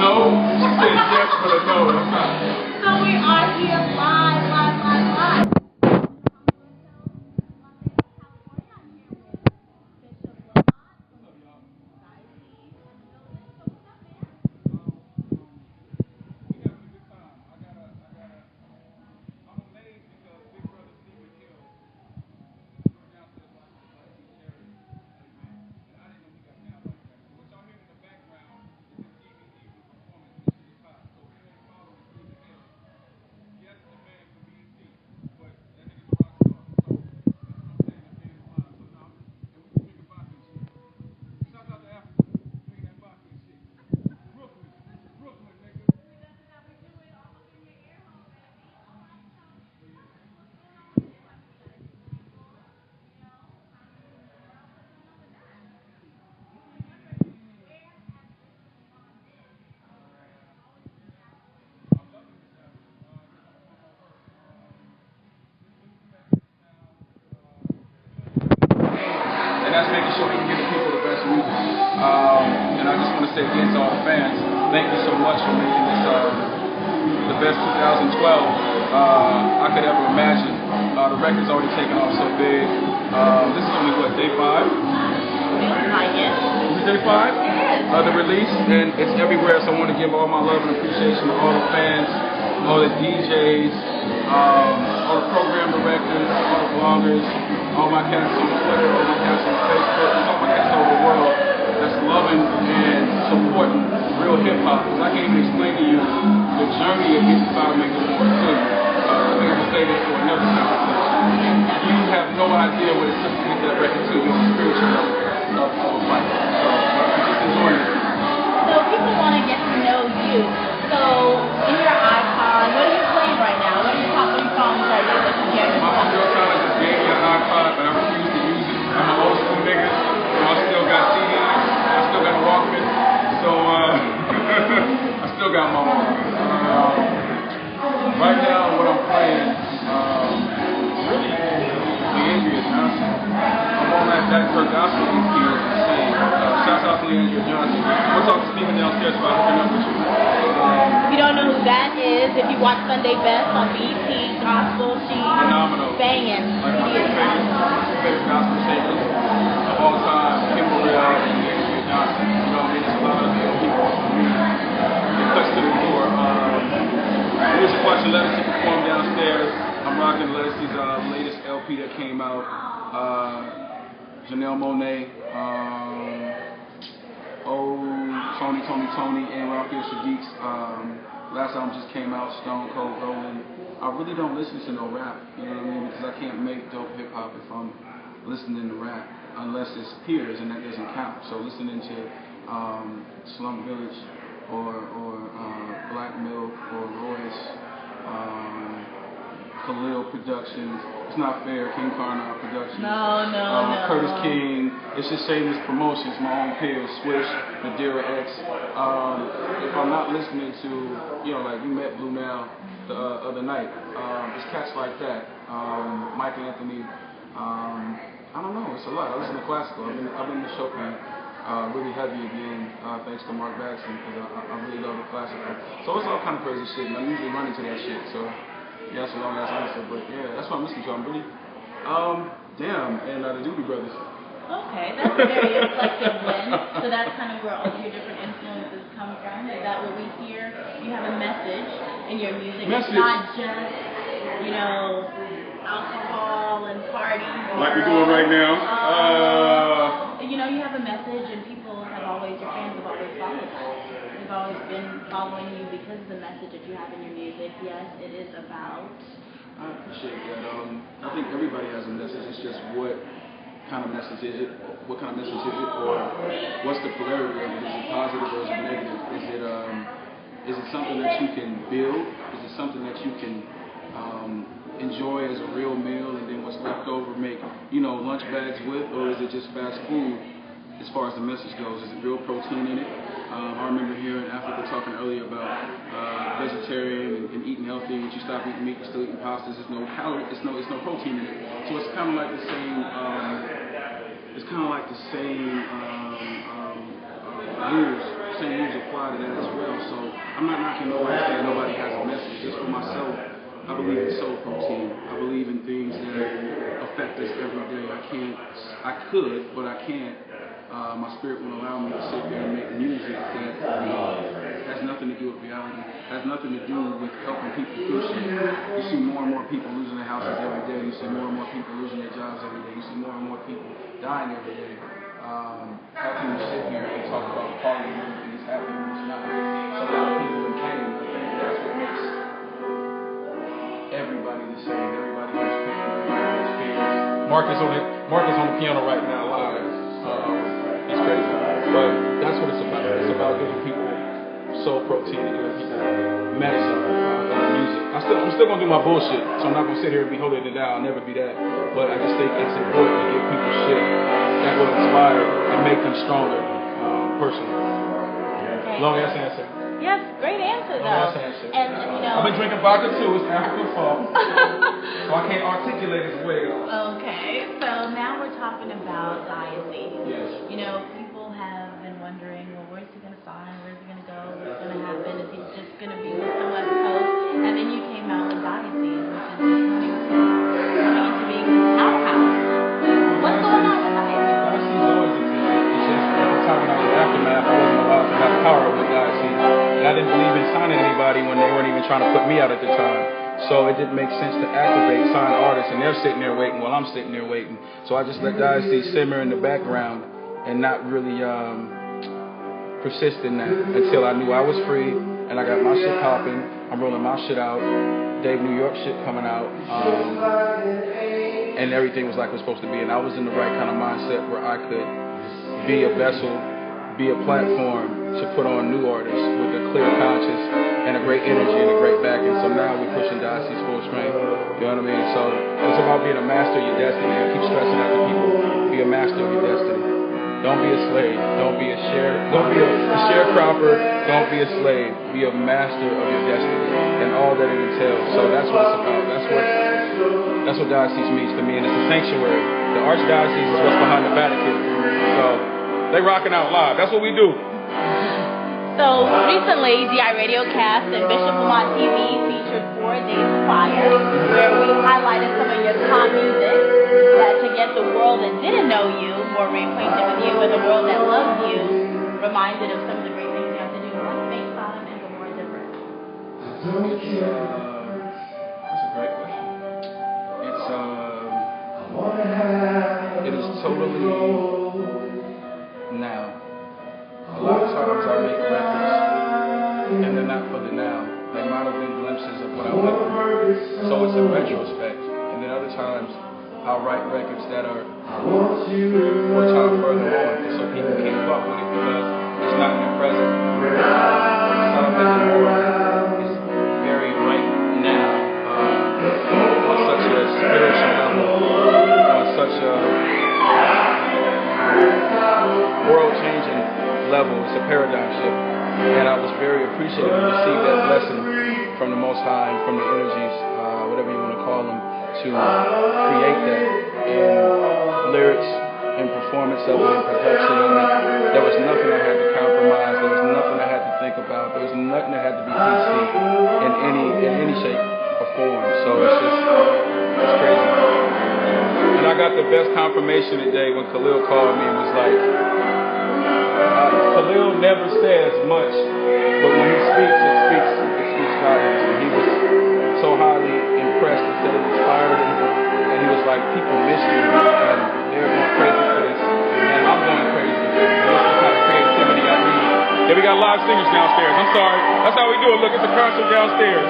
no. She said yes, but a no. So we are here live. That's making sure we can give the people the best music. And I just want to say again to all the fans, thank you so much for making this the best 2012 I could ever imagine. The record's already taken off so big. This is only, what, day 5? Yes. Is it day 5? Yes. The release, and it's everywhere, so I want to give all my love and appreciation to all the fans, all the DJs, all the program directors, all the bloggers, all my cats on Twitter, all my cats on Facebook, all my cats over the world that's loving and supporting real hip-hop. Because I can't even explain to you the journey of getting Sodom and Gomorrah too. I think I can say this for another conversation. You have no idea what it took to get that record to your spiritual level of life. So I'm just enjoying it. So people want to get to know you. So in your iPod, what are you playing right now? What are your top 3 songs right now that you hear? My homegirl Tyler just gave me an iPod, but I refuse to use it. I'm an old school nigga, so I still got CDs, I still got a Walkman, so I still got my Walkman. Right now, what I'm playing, really, Leandria Johnson. I'm on that her gospel EP is insane. Shouts out to Leandria Johnson. We'll talk to Stephen downstairs about hooking up with you. If you don't know who that is, if you watch Sunday Best on BET Gospel, she's phenomenal. Banging. Like my favorite gospel singers of all time, Kim Burrell and Leandria Johnson. You know what I mean? There's a lot of people get touched to the core. We were just watching Lettucey perform downstairs. I'm rocking Lettucey's latest LP that came out. Janelle Monáe, Tony, and Raphael Sadiq's last album just came out, Stone Cold Rolling. I really don't listen to no rap, you know what I mean? Because I can't make dope hip hop if I'm listening to rap, unless it's peers, and that doesn't count. So listening to Slum Village or Black Milk or Royce, Khalil Productions. It's not fair. King Carnage Productions. No. Curtis King. It's just shameless promotions. My own peers, Swish, the DIRAX. If I'm not listening to, like you met Blue Now the other night. It's cats like that. Mike Anthony. I don't know. It's a lot. I listen to classical. I've been to Chopin. Really heavy again, thanks to Mark Baxton, because I really love the classical. So it's all kind of crazy shit, and I'm usually running to that shit, so yeah, that's a long ass answer, but yeah, that's what I'm listening to. I'm really, and the Doobie Brothers. Okay, that's a very eclectic blend. So that's kind of where all of your different influences come from. Is that what we hear? You have a message in your music. It's not just, alcohol and parties. Like we're doing right now. You have a message, and people have always, your fans have always followed that. They've always been following you because of the message that you have in your music. Yes, it is about. I appreciate that. I think everybody has a message. It's just what kind of message is it? What kind of message is it? Or what's the polarity of it? Is it positive or is it negative? Is it something that you can build? Is it something that you can enjoy as a real meal, and then what's left over make lunch bags with? Or is it just fast food as far as the message goes? Is it real protein in it? I remember hearing Africa talking earlier about vegetarian and eating healthy. Once you stop eating meat, you're still eating pastas. There's no calorie. It's no protein in it. So it's kind of like the same. same rules apply to that as well. So I'm not knocking nobody saying nobody has a message. Just for myself, I believe in soul protein. I believe in things that affect us every day. I could, but I can't. My spirit won't allow me to sit there and make music that has nothing to do with reality, has nothing to do with helping people through shit. You see more and more people losing their houses every day. You see more and more people losing their jobs every day. You see more and more people dying every day. How can we sit here and talk about quality and everything that's happening? It's not. It's a lot of people in pain. I think that's what makes everybody the same. Everybody has pain. Everybody has fears. Marcus on the piano right now live. He's crazy. But that's what it's about. It's about giving people soul protein and giving people medicine and music. I'm still gonna do my bullshit, so I'm not gonna sit here and be holding it down. I'll never be that. But I just think it's important to give people shit that will inspire and make them stronger, personally. Okay. Long ass answer. Yes, great answer though. Long ass answer. And I've been drinking vodka too. It's African fall, so I can't articulate as well. Okay, so now we're talking about diocese. Yes. People have been wondering, well, where's he going to sign? Where's he going to go? What's going to happen? Is he just going to be with the West Coast? And then you came out with diocese, which is coming into being our house. What's going on with diocese? Diocese always existed. It's just at the time when I was in Aftermath, I wasn't allowed to have power with diocese. And I didn't believe in signing anybody when they weren't even trying to put me out at the time. So it didn't make sense to activate, sign artists, and they're sitting there waiting while I'm sitting there waiting. So I just let diocese simmer in the background and not really persist in that until I knew I was free and I got my shit popping. I'm rolling my shit out. Dave New York shit coming out. And everything was like it was supposed to be. And I was in the right kind of mindset where I could be a vessel, be a platform to put on new artists with a clear conscience and a great energy and a great backing. So now we're pushing diocese full strength. You know what I mean? So it's about being a master of your destiny. I keep stressing that to people. Be a master of your destiny. Don't be a slave. Don't be a sharecropper. Don't be a slave. Be a master of your destiny and all that it entails. So that's what it's about. That's what diocese means to me, and it's a sanctuary. The archdiocese is what's behind the Vatican. So they rocking out live. That's what we do. So recently, DIRadioCast and Bishop Lamont TV featured 4 Days of Fire, where we highlighted some of your top music that to get the world that didn't know you more reacquainted with you, and the world that loves you reminded of some of the great things you have to do. What makes Sodom and Gomorrah different? That's a great question. It is totally now. A lot of times I make records and they're not for the now. They might have been glimpses of what I went through. So it's a retrospect. And then other times I'll write records that are for a time further on so people can't fuck with it because it's not in their present. Sodom and Gomorrah is very right now on such a spiritual level, on such a world-changing level. It's a paradigm shift, and I was very appreciative to receive that blessing from the Most High and from the energies, whatever you want to call them, to create that in lyrics and performance of it and production of it. There was nothing I had to compromise. There was nothing I had to think about. There was nothing that had to be PC in any shape or form. So it's crazy. And I got the best confirmation today when Khalil called me and was like, Khalil never says much, but when he speaks, it speaks volumes. And he was so highly impressed and said it inspired him. And he was like, people miss you, and they're going crazy for this, and I'm going crazy. And this is the kind of creativity I need. Yeah, we got live singers downstairs. I'm sorry. That's how we do it. Look, it's a concert downstairs.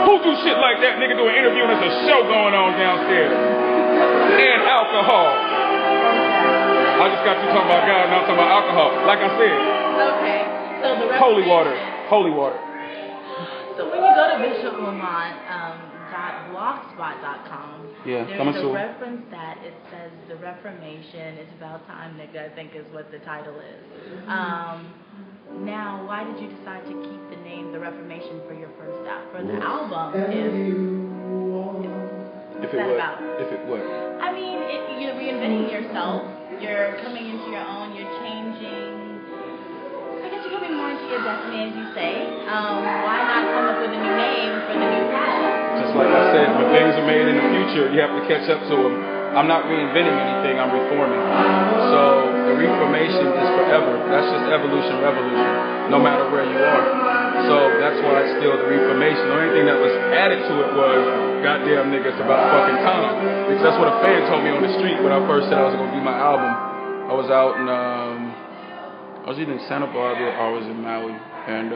Who do shit like that, nigga, do an interview and there's a show going on downstairs? And alcohol. I just got you talking about God, now I'm talking about alcohol. Like I said. Okay. So the Holy water. Holy water. So when you go to Bishop Lamont, .blogspot.com, yeah, there's a reference that it says the Reformation, it's about time, nigga, I think is what the title is. Now, why did you decide to keep the name The Reformation for your first for the album? What's that about? If it what? I mean, you're reinventing yourself. You're coming into your own. You're changing as you say. Why not come up with a new name for the new project? Just like I said, when things are made in the future, you have to catch up to them. I'm not reinventing anything, I'm reforming. So the Reformation is forever. That's just evolution, revolution, no matter where you are. So that's why it's still the Reformation. The only thing that was added to it was, goddamn niggas, about fucking time. Because that's what a fan told me on the street when I first said I was going to do my album. I was out in, I was either in Santa Barbara or I was in Maui. And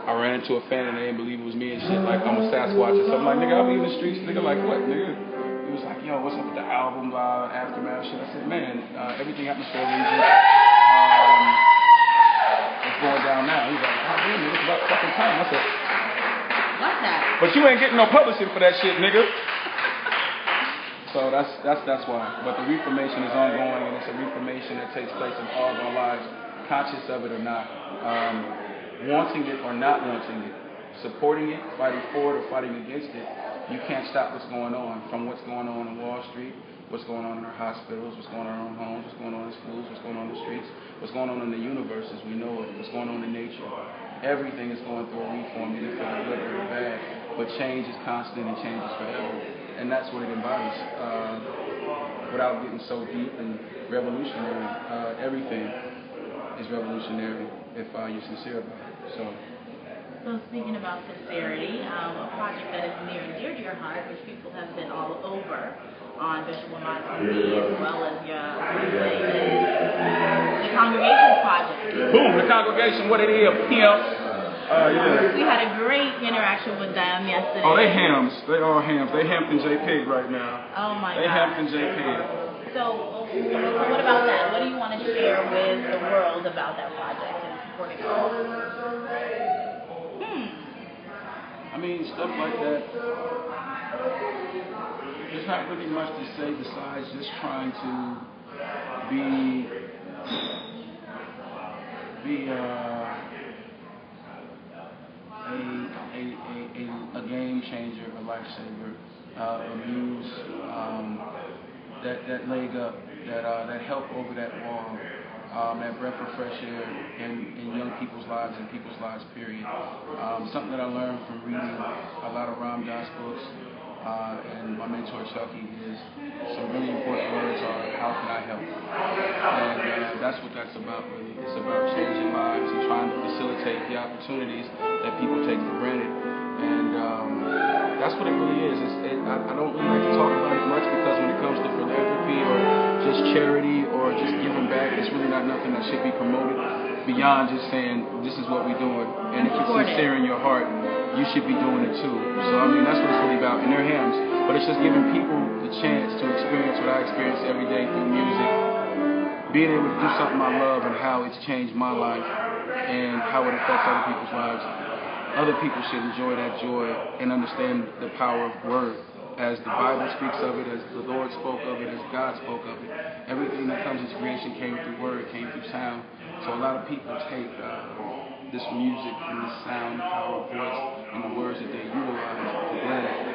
I ran into a fan and they didn't believe it was me and shit. Like, I'm a Sasquatch or something. Like, nigga, I'll be in the streets. Nigga, like, what, nigga? He was like, yo, what's up with the album, blah, aftermath shit. I said, man, everything happens for a reason. It's going down now. He's like, how damn, nigga, it's about fucking time. I said, Like that. but you ain't getting no publishing for that shit, nigga. So that's why. But the Reformation is ongoing, and it's a Reformation that takes place in all of our lives, conscious of it or not, wanting it or not wanting it, supporting it, fighting for it or fighting against it. You can't stop what's going on, from what's going on in Wall Street, what's going on in our hospitals, what's going on in our homes, what's going on in schools, what's going on in the streets, what's going on in the universe as we know it, what's going on in nature. Everything is going through a reform, either for the good or the bad, but change is constant and change is forever. And that's what it embodies. Without getting so deep and revolutionary, everything is revolutionary if you're sincere about it. So speaking about sincerity, a project that is near and dear to your heart, which people have been all over on Bishop Lamont TV, as well as your the Congregation Project. Boom, the Congregation, what it is, pimp. Yeah. We had a great interaction with them yesterday. Oh, they hams. They are hams. They Hampton J. Pig right now. Oh my They God. Hampton J. Pig. So what about that? What do you want to share with the world about that project and supporting it? I mean, stuff like that. There's not really much to say besides just trying to be a game changer, a lifesaver, use that leg up, that help over that wall, that breath of fresh air in young people's lives and people's lives, period. Something that I learned from reading a lot of Ram Dass books and my mentor Chucky is some really important words are, how can I help? And that's what that's about, really. It's about changing lives and trying to facilitate the opportunities that people take for granted. And that's what it really is. I don't really like to talk about it much because when it comes to philanthropy or just charity or just giving back, it's really not nothing that should be promoted beyond just saying this is what we're doing. And if it's sincere in your heart, you should be doing it too. So I mean, that's what it's really about in their hands. But it's just giving people the chance to experience what I experience every day through music, being able to do something I love and how it's changed my life and how it affects other people's lives. Other people should enjoy that joy and understand the power of word. As the Bible speaks of it, as the Lord spoke of it, as God spoke of it. Everything that comes into creation came through word, came through sound. So a lot of people take this music and this sound, the power of voice, and the words that they utilize for granted.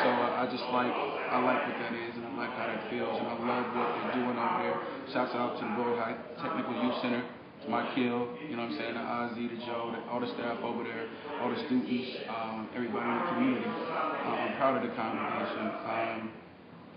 So I like what that is, and I like how that feels, and I love what they're doing over there. Shouts out to the Boyd High Technical Youth Center, to my Kill, you know what I'm saying, to Ozzy, to Joe, all the staff over there, all the students, everybody in the community. I'm proud of the congregation,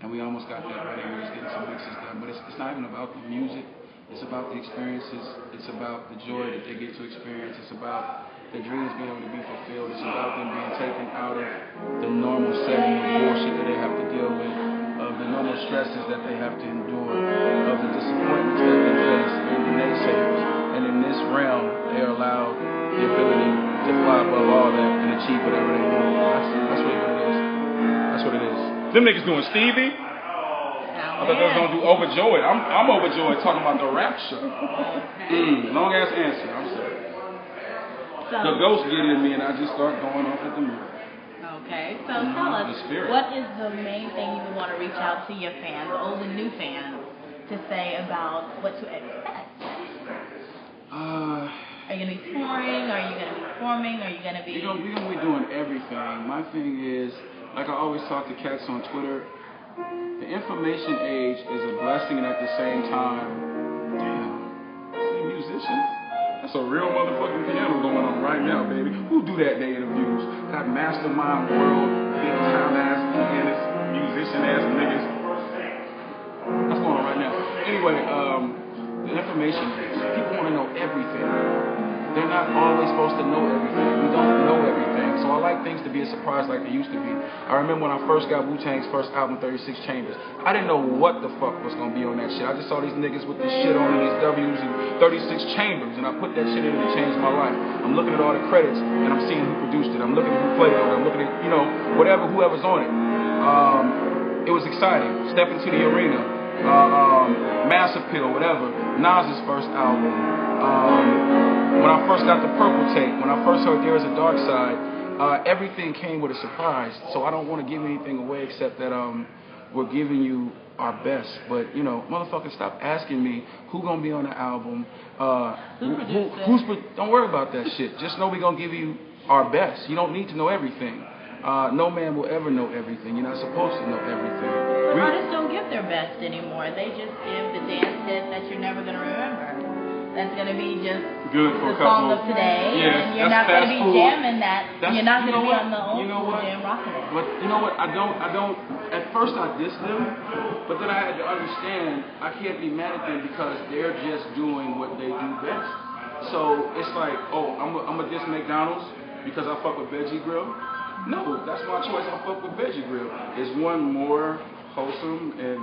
and we almost got that ready. We're just getting some mixes done, but it's not even about the music. It's about the experiences. It's about the joy that they get to experience. It's about their dreams being able to be fulfilled. It's about them being taken out of the normal setting of bullshit that they have to deal with, of the normal stresses that they have to endure, of the disappointments that they face, and the naysayers. And in this realm, they are allowed the ability to fly above all that and achieve whatever they want. That's really what it is. That's what it is. Them niggas doing Stevie. I thought they was gonna do Overjoyed. I'm overjoyed talking about the rapture. Long ass answer. I'm sorry. So, The ghost get in me and I just start going off at the moon. Okay, so tell us, The spirit. what is the main thing you would want to reach out to your fans, old and new fans, to say about what to expect? Are you going to be touring? Are you going to be performing? Are you going to be... We're going to be doing everything. My thing is, like I always talk to cats on Twitter, the information age is a blessing, and at the same time, damn, is he a musician? That That's a real motherfucking piano going on right now, baby. Who do that day interviews? Got mastermind world, big time ass pianists, musician ass niggas. That's going on right now. Anyway, the information age. People want to know everything. They're not always supposed to know everything. We don't know everything. So I like things to be a surprise like they used to be. I remember when I first got Wu-Tang's first album, 36 Chambers. I didn't know what the fuck was going to be on that shit. I just saw these niggas with this shit on, these W's and 36 Chambers, and I put that shit in and it changed my life. I'm looking at all the credits, and I'm seeing who produced it. I'm looking at who played it. I'm looking at, you know, whoever's on it. It was exciting. Step into the arena. Mass Appeal, whatever. Nas's first album. When I first got the Purple tape, when I first heard There Is a Dark Side, everything came with a surprise. So I don't want to give anything away except that we're giving you our best. But, you know, motherfuckers, stop asking me who gonna be on the album. Don't worry about that shit. Just know we're gonna give you our best. You don't need to know everything. No man will ever know everything. You're not supposed to know everything. Artists don't give their best anymore. They just give the dance hit that you're never gonna remember. That's going to be just good for the song of today, and you're not going to be jamming that. You're not going to be on the old school jam rocking it. But you know what? I don't. At first I dissed them, but then I had to understand I can't be mad at them because they're just doing what they do best. So it's like, oh, I'm gonna diss McDonald's because I fuck with Veggie Grill. No, that's my choice. I fuck with Veggie Grill. Is one more wholesome and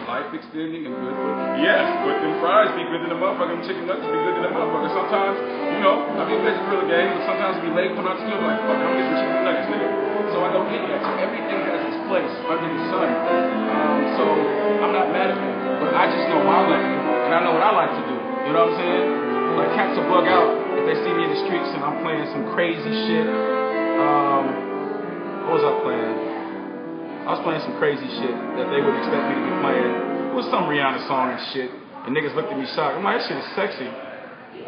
life extending and good for yes, but them fries be good than the motherfucker, them chicken nuggets be good than the motherfucker. Sometimes, you know, I be a Veggie Grill game, and sometimes I be late when I'm still like, fuck, I'm getting chicken nuggets, nigga. So I don't get that. So everything has its place under the sun. So I'm not mad at them, but I just know my lane, and I know what I like to do. You know what I'm saying? Like cats will bug out if they see me in the streets and I'm playing some crazy shit. What was I playing? I was playing some crazy shit that they wouldn't expect me to be playing. It was some Rihanna song and shit. And niggas looked at me shocked. I'm like, that shit is sexy.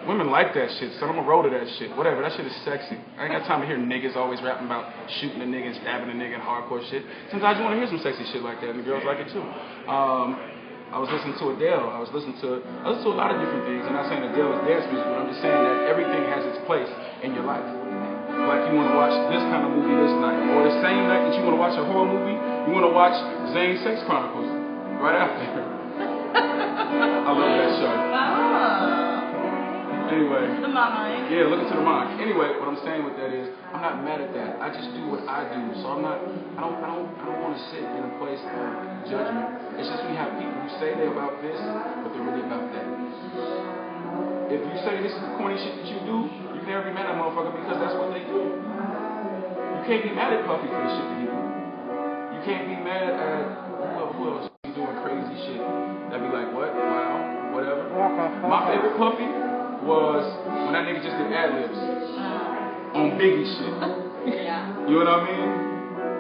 Women like that shit, so I'm gonna roll to that shit. Whatever, that shit is sexy. I ain't got time to hear niggas always rapping about shooting a nigga and stabbing a nigga and hardcore shit. Sometimes you wanna hear some sexy shit like that, and the girls like it too. I was listening to Adele. I was listening to a lot of different things. I'm not saying Adele is dance music, but I'm just saying that everything has its place in your life. Like you want to watch this kind of movie this night, or the same night that you want to watch a horror movie, you want to watch Zane's Sex Chronicles right after. I love that show. Anyway, to the mind. Yeah, look into the mind. Anyway, what I'm saying with that is, I'm not mad at that. I just do what I do. So I don't want to sit in a place of judgment. It's just we have people who say they're about this, but they're really about that. If you say this is the corny shit that you do, you can never be mad at a motherfucker because that's what they do. You can't be mad at Puffy for the shit that he do. You can't be mad at who else be doing crazy shit. That'd be like, what? Wow, whatever. My favorite Puffy was when that nigga just did ad-libs on Biggie shit. Yeah. You know what I mean?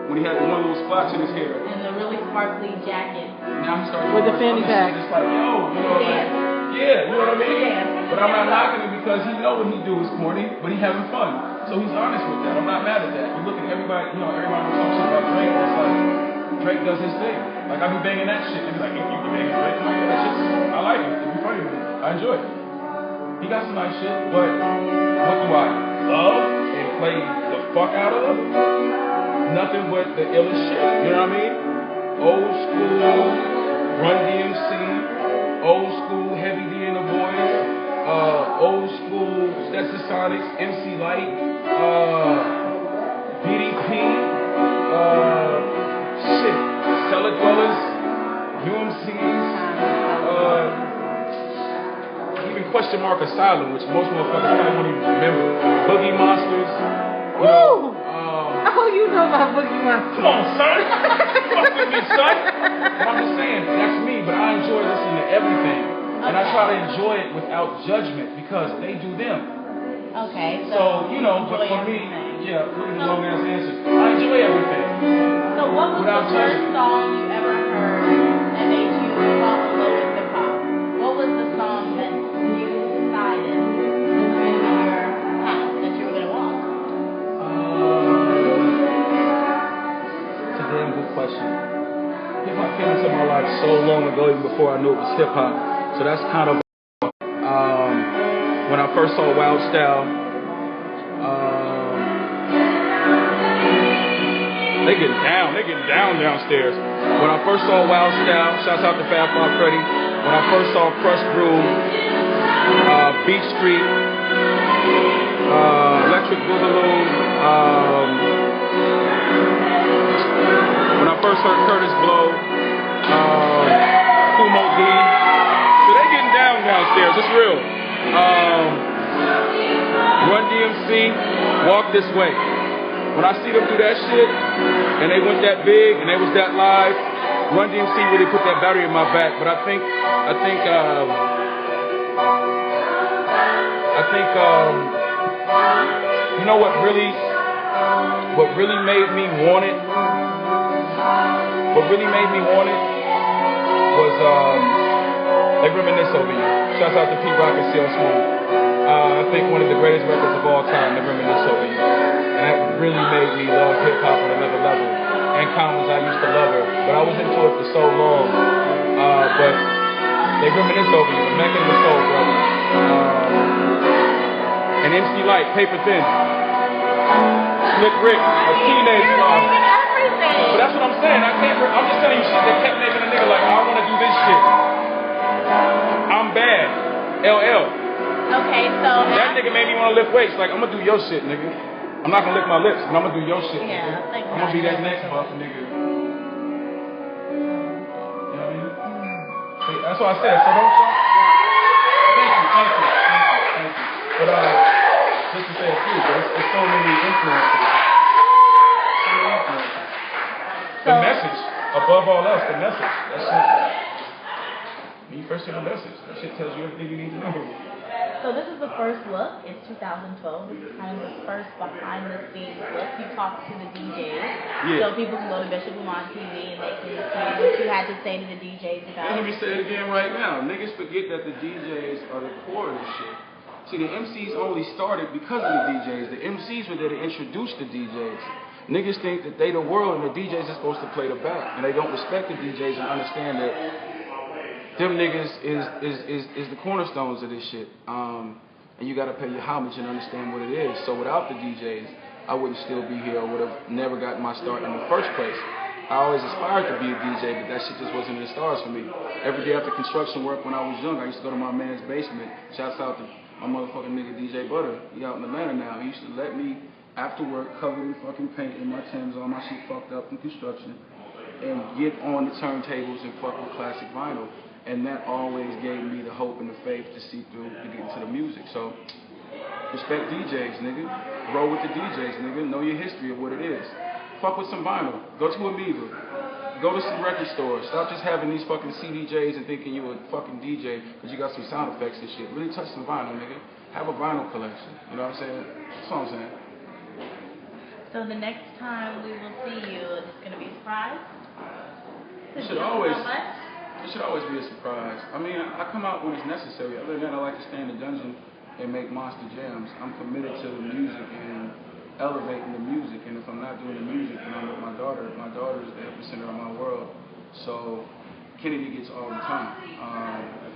When he had the one little splotch in his hair. And the really sparkly jacket. Now he starts with the fanny pack. Just like, yo, you know what I mean? Yeah, you know what I mean? But I'm not knocking him because he know what he do is corny, but he having fun. So he's honest with that. I'm not mad at that. You look at everybody, you know, everybody talks shit about Drake, it's like, Drake does his thing. Like, I be banging that shit. They be like, you be banging Drake? I'm like, yeah, that shit, I like it. It be funny to me. I enjoy it. He got some nice shit, but what do I love and play the fuck out of? Nothing but the illest shit. You know what I mean? Old school, Run DMC, old school, Heavy D and the Boys, old school, Stetsasonics, MC Light, BDP, Cellar Dwellers, UMCs, even Question Mark Asylum, which most motherfuckers probably won't even remember. Boogie Monsters. Woo! Oh, you know about Boogie Monsters. Come on, son. Fuck with me, son. But I'm just saying, that's me, but I enjoy listening to everything. And I try to enjoy it without judgment because they do them. Okay. So you know, but for me, yeah, look at the long ass answers. I enjoy everything. So what was without the first judgment. song you ever heard that made you fall in love with hip hop? What was the song that you decided was going to be your path that you were going to walk? It's a damn good question. Hip hop came into my life so long ago, even before I knew it was hip hop. So that's kind of when I first saw Wild Style. They getting down downstairs. When I first saw Wild Style, shouts out to Fab Five Freddy. When I first saw Crush Brew, Beach Street, Electric Boogaloo, when I first heard Curtis Blow, Kumo D. So they getting downstairs, it's real. Run DMC, Walk This Way. When I see them do that shit, and they went that big, and they was that live, Run DMC really put that battery in my back. But I think, you know what really made me want it? What really made me want it was they reminisce over you. Shouts out to Pete Rock and CL Smooth. I think one of the greatest records of all time, they reminisce over you. And that really made me love hip hop on another level. And Commons, I used to love her, but I was into it for so long. But they reminisce over you, the Mecca and the Soul Brothers. And MC Light, Paper Thin. Slick Rick, a teenage mom. But that's what I'm saying. I'm just telling you shit that kept making a nigga like, I want to do this shit. I'm bad. LL. Okay, so that nigga made me want to lift weights. Like, I'm gonna do your shit, nigga. I'm not gonna lick my lips, but I'm gonna do your shit, nigga. I'm gonna be that next buff, nigga. You know what I mean? See, that's what I said. So don't. Thank you. But just to say a few, there's so many influences. The message, above all else, the message. That shit. When you first hear the message, that shit tells you everything you need to know. So this is the first look. It's 2012. This is kind of the first behind-the-scenes look. You talk to the DJs, so people can go to Bishop Lamont TV and they can see what you had to say to the DJs about. Let me say it again right now. Niggas forget that the DJs are the core of this shit. See, the MCs only started because of the DJs. The MCs were there to introduce the DJs. Niggas think that they the world and the DJs are supposed to play the back, and they don't respect the DJs and understand that them niggas is the cornerstones of this shit. And you gotta pay your homage and understand what it is. So without the DJs, I wouldn't still be here or would have never gotten my start in the first place. I always aspired to be a DJ, but that shit just wasn't in the stars for me. Every day after construction work when I was young, I used to go to my man's basement. Shouts out to my motherfucking nigga DJ Butter. He out in Atlanta now. He used to let me, after work, covered in fucking paint in my Timbs, all my shit fucked up in construction, and get on the turntables and fuck with classic vinyl. And that always gave me the hope and the faith to see through to get into the music. So, respect DJs, nigga. Roll with the DJs, nigga. Know your history of what it is. Fuck with some vinyl. Go to Amoeba. Go to some record stores. Stop just having these fucking CDJs and thinking you a fucking DJ because you got some sound effects and shit. Really touch some vinyl, nigga. Have a vinyl collection. You know what I'm saying? That's what I'm saying. So the next time we will see you, it's going to be a surprise? It should always be a surprise. I mean, I come out when it's necessary. Other than that, I like to stay in the dungeon and make monster jams. I'm committed to the music and elevating the music. And if I'm not doing the music, then I'm with my daughter. My daughter is the epicenter of my world. So Kennedy gets all the time.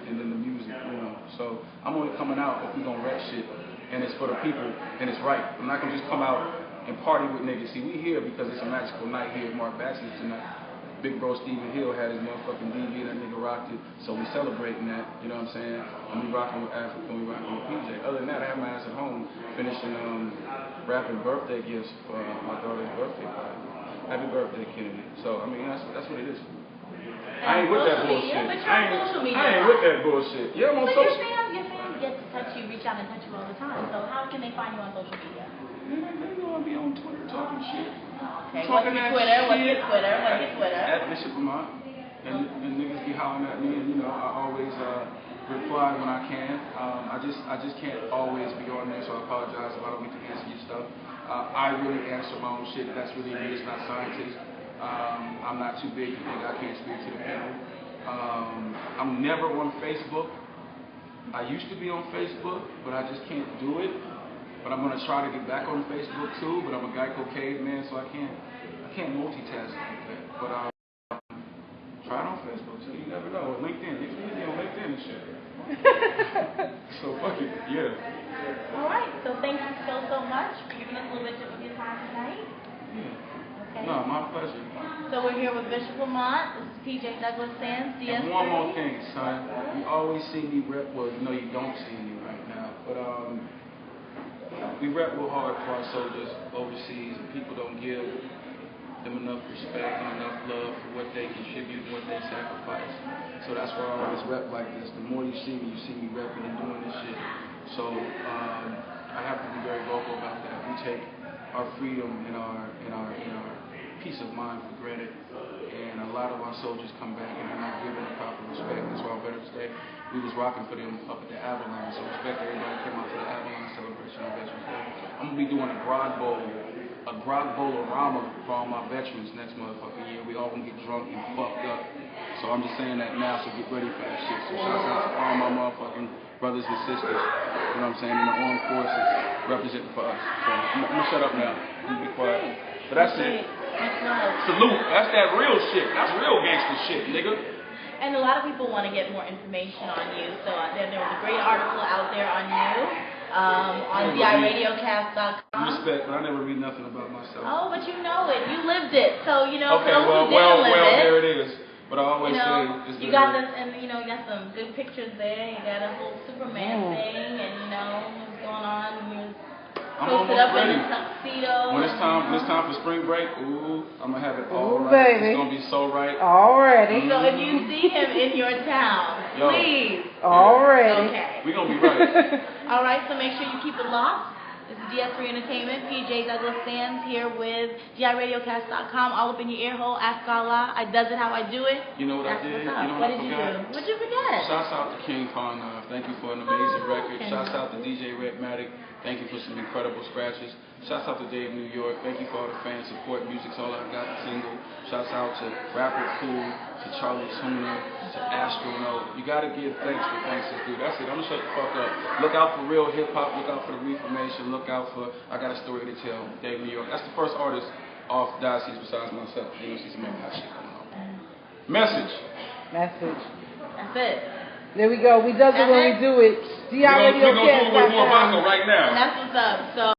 And then the music, you know. So I'm only coming out if we're going to rap shit. And it's for the people. And it's right. I'm not going to just come out and party with niggas. See, we here because it's a magical night here at Mark Bassett's tonight. Big bro Stephen Hill had his motherfucking DV, that nigga rocked it, so we celebrating that, you know what I'm saying? And we rocking with Africa, and we rocking with PJ. Other than that, I have my ass at home finishing rapping birthday gifts for my daughter's birthday party. Happy birthday, Kennedy. So, I mean, that's what it is. I ain't with that bullshit. I ain't with that bullshit. Yeah, I'm on social media. Your fans get to touch you, reach out and touch you all the time, so how can they find you on social media? They know I be on Twitter talking shit. Okay, what's your Twitter? At Bishop Lamont. And niggas be hollering at me, and you know, I always reply when I can. I just can't always be on there, so I apologize if I don't get to answer your stuff. I really answer my own shit. That's really me. It's not scientists. I'm not too big to think I can't speak to the people. I'm never on Facebook. I used to be on Facebook, but I just can't do it. But I'm gonna try to get back on Facebook too. But I'm a Geico caveman, so I can't multitask like that. But try it on Facebook, so you never know. Or LinkedIn, you can be on LinkedIn and shit. So fuck it, yeah. All right. So thank you so much for giving us a little bit of your time tonight. Yeah. Okay. No, my pleasure. So we're here with Bishop Lamont. This is PJ Douglas Sands, DSA. And one more thing, son. You always see me rep. Well, you know you don't see me right now, but we rep real hard for our soldiers overseas, and people don't give them enough respect and enough love for what they contribute and what they sacrifice. So that's why I always rep like this. The more you see me repping and doing this shit. So I have to be very vocal about that. We take our freedom and our peace of mind for granted, and a lot of our soldiers come back and are not given the proper respect. That's why on Veterans Day we was rocking for them up at the Avalon. So respect to everybody who came out to the Avalon celebration on Veterans Day. I'm gonna be doing a grog bowl-orama for all my veterans next motherfucking year. We all gonna get drunk and fucked up. So I'm just saying that now, so get ready for that shit. So shout out to all my motherfucking brothers and sisters, you know what I'm saying, in the armed forces representing for us. So I'm gonna shut up now. I'm gonna be quiet. But that's it. Salute. That's that real shit. That's real gangster shit, nigga. And a lot of people want to get more information on you. So there was a great article out there on you on DIRadioCast.com. Respect, but I never read nothing about myself. Oh, but you know it. You lived it. So, you know, okay, for those who didn't live it, there it is. But I always say, it's you got this, and you got some good pictures there. You got a whole Superman thing, and what's going on. I'm posted almost up ready. in a tuxedo. When it's time for spring break, I'm gonna have it all right. Baby. It's gonna be so right. Already. So if you see him in your town, please. Already. Okay. We're gonna be right. All right, so make sure you keep it locked. This is DS3 Entertainment, PJ Douglas Sands here with DIRadioCast.com, all up in your ear hole, Ask Allah. I does it how I do it. You know what That's I did? What's up. You know what what did I you forgot? do? What'd you forget? Shouts out to King Kong. Thank you for an amazing record. Okay. Shouts out to DJ Redmatic. Thank you for some incredible scratches. Shouts out to Dave New York. Thank you for all the fan support. Music's All I Got single. Shouts out to Rapper Cool, to Charlie Tuna, to Astronaut. You gotta give thanks for thanks is due. That's it. I'm gonna shut the fuck up. Look out for real hip hop. Look out for the Reformation. Look out for I Got a Story to Tell. Dave New York. That's the first artist off Diocese besides myself. You're gonna see some other hot shit going on. Message. That's it. There we go. We does it when we do it. We're gonna do it with more vodka right now. And that's what's up. So